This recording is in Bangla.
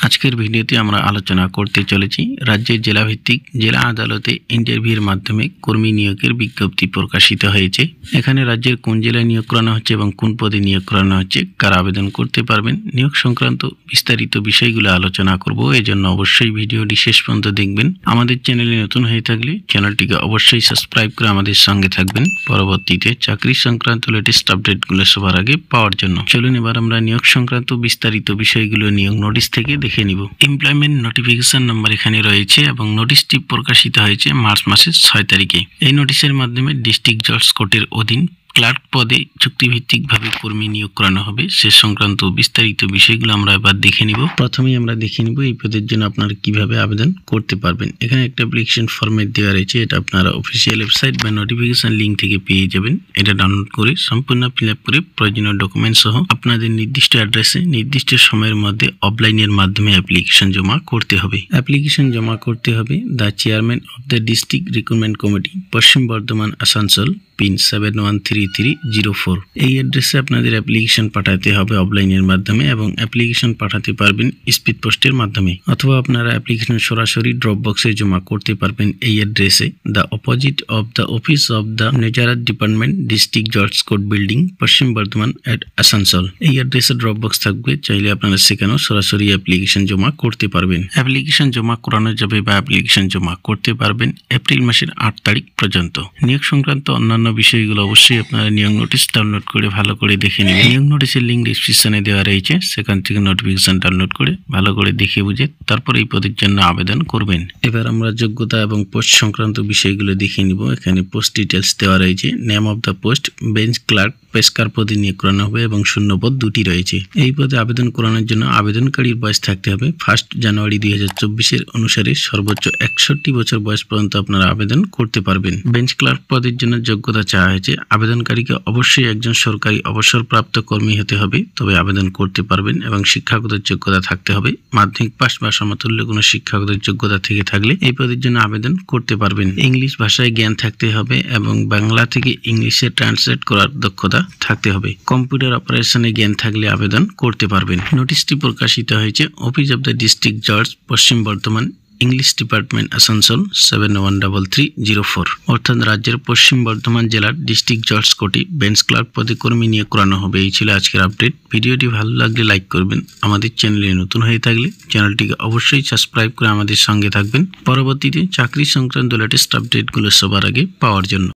আজকের ভিডিওতে আমরা আলোচনা করতে চলেছি রাজ্যের জেলাভিত্তিক জেলা আদালতে ইন্টারভিউর মাধ্যমে কর্মী নিয়োগের বিজ্ঞপ্তি প্রকাশিত হয়েছে। এখানে রাজ্যের কোন জেলায় নিয়োগ করানো হচ্ছে এবং কোন পদে নিয়োগ করানো হচ্ছে, কারা আবেদন করতে পারবেন, নিয়োগ সংক্রান্ত বিস্তারিত বিষয়গুলো আলোচনা করব। এজন্য অবশ্যই ভিডিওটি শেষ পর্যন্ত দেখবেন। আমাদের চ্যানেলে নতুন হয়ে থাকলে চ্যানেলটিকে অবশ্যই সাবস্ক্রাইব করে আমাদের সঙ্গে থাকবেন পরবর্তীতে চাকরি সংক্রান্ত লেটেস্ট আপডেটগুলো সবার আগে পাওয়ার জন্য। চলুন এবার আমরা নিয়োগ সংক্রান্ত বিস্তারিত বিষয়গুলো নিয়োগ নোটিশ থেকে দেখে নিব। এমপ্লয়মেন্ট নোটিফিকেশন নাম্বার এখানে রয়েছে এবং নোটিশটি প্রকাশিত হয়েছে মার্চ মাসের 6 তারিখে। এই নোটিশের মাধ্যমে ডিস্ট্রিক্ট জজ কোর্টের অধীন ক্লার্ক পদে চুক্তিভিত্তিকভাবে কর্মী নিয়োগ করানো হবে। সে সংক্রান্ত বিস্তারিত বিষয়গুলো আমরা এবার দেখে নিব। প্রথমেই আমরা দেখে নিব এই পদের জন্য আপনারা কিভাবে আবেদন করতে পারবেন। এখানে একটা অ্যাপ্লিকেশন ফরম্যাট দেওয়া রয়েছে, এটা আপনারা অফিসিয়াল ওয়েবসাইট বা নোটিফিকেশন লিঙ্ক থেকে পেয়ে যাবেন। এটা ডাউনলোড করে সম্পূর্ণ ফিল আপ করে প্রয়োজনীয় ডকুমেন্ট সহ আপনাদের নির্দিষ্ট অ্যাড্রেসে নির্দিষ্ট সময়ের মধ্যে অফলাইনের মাধ্যমে অ্যাপ্লিকেশন জমা করতে হবে। অ্যাপ্লিকেশন জমা করতে হবে the chairman of the district recruitment committee, Paschim Bardhaman, Asansol, pin 713304। এই অ্যাড্রেসে আপনাদের অ্যাপ্লিকেশন পাঠাতে হবে অফলাইনের মাধ্যমে এবং অ্যাপ্লিকেশন পাঠাতে পারবেন স্পিড পোস্টের মাধ্যমে, অথবা আপনারা অ্যাপ্লিকেশন সরাসরি ড্রপ বক্সে জমা করতে পারবেন এই অ্যাড্রেসে, the opposite of the office of the নেজারাত ডিপার্টমেন্ট, ডিস্ট্রিক্ট জজ কোর্ট বিল্ডিং, পশ্চিম বর্ধমান এট আসানসোল। এই অ্যাড্রেসে ড্রপ বক্স থাকবে, চাইলে আপনারা সেখানেও সরাসরি অ্যাপ্লিকেশন জমা করতে পারবেন। অ্যাপ্লিকেশন জমা করানো যাবে বা অ্যাপ্লিকেশন জমা করতে পারবেন এপ্রিল মাসের 8 তারিখ পর্যন্ত। নিয়োগ সংক্রান্ত অন্যান্য বিষয়গুলো অবশ্যই আপনারা নিয়োগ নোটিশ ডাউনলোড করে ভালো করে দেখে নেবেন। নিয়োগ নোটিশের লিঙ্ক ডিসক্রিপশনে দেওয়া রয়েছে, সেখান থেকে নোটিফিকেশন ডাউনলোড করে ভালো করে দেখে বুঝে তারপর এই পদের জন্য আবেদন করবেন। এবার আমরা যোগ্যতা এবং পোস্ট সংক্রান্ত বিষয়গুলো দেখে নিব। এখানে পোস্ট ডিটেলস দেওয়া রয়েছে। Name of the post bench clerk, পেশকার পদে নিয়োগ করানো হবে এবং শূন্য পদ 2টি রয়েছে। এই পদে আবেদন করানোর জন্য আবেদনকারীর বয়স থাকতে হবে 1 জানুয়ারি 2024 অনুসারে সর্বোচ্চ 61 বছর বয়স পর্যন্ত আপনারা আবেদন করতে পারবেন। বেঞ্চ ক্লার্ক পদের জন্য যোগ্যতা চাওয়া হয়েছে। আবেদনকারীকে অবশ্যই একজন সরকারি অবসরপ্রাপ্ত কর্মী হতে হবে, তবে আবেদন করতে পারবেন এবং শিক্ষাগত যোগ্যতা থাকতে হবে। মাধ্যমিক পাস বা সমতুল্য কোনো শিক্ষাগত যোগ্যতা থেকে থাকলে এই পদের জন্য আবেদন করতে পারবেন। ইংলিশ ভাষায় জ্ঞান থাকতে হবে এবং বাংলা থেকে ইংলিশে ট্রান্সলেট করার দক্ষতা থাকতে হবে। কম্পিউটার অপারেশনে জ্ঞান থাকলে আবেদন করতে পারবেন। নোটিশটি প্রকাশিত হয়েছে অফিস অব দ্য ডিস্ট্রিক্ট জজ, পশ্চিম বর্ধমান, ইংলিশ ডিপার্টমেন্ট, আসানসোল 713304। অর্থাৎ রাজ্যের পশ্চিম বর্ধমান জেলার ডিস্ট্রিক্ট জজ কোর্টে বেঞ্চ ক্লার্ক পদে কর্মী নিয়োগ করানো হবে। এই ছিল আজকের আপডেট। ভিডিওটি ভালো লাগলে লাইক করবেন। আমাদের চ্যানেলে নতুন হয়ে থাকলে চ্যানেলটিকে অবশ্যই সাবস্ক্রাইব করে আমাদের সঙ্গে থাকবেন পরবর্তীতে চাকরি সংক্রান্ত লেটেস্ট আপডেটগুলো সবার আগে পাওয়ার জন্য।